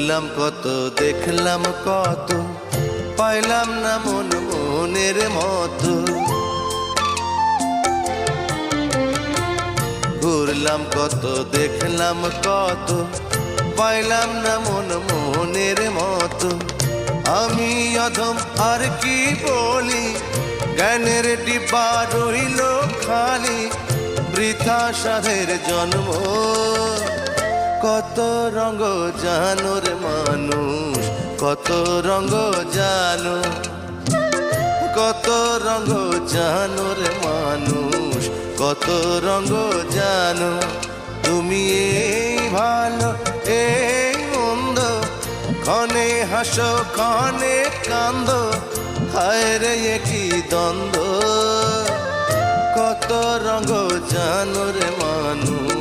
ঘুরলাম কত, দেখলাম কত, পাইলাম না মন মনের মতো। ঘুরলাম কত, দেখলাম কত, পাইলাম না মন মনের মতো। আমি অধম আর কি বলি, জ্ঞানের ডিব্বা রইল খালি, বৃথা সাধের জন্ম। কত রঙ জানো রে মানুষ, কত রঙ জানো, কত রঙ জানো রে মানুষ, কত রঙ জানো। তুমি এই ভালো এই মন্দ, ক্ষণে হাসো ক্ষণে কান্দো, হায় রে কি দ্বন্দ্ব। কত রঙ জানো রে মানুষ,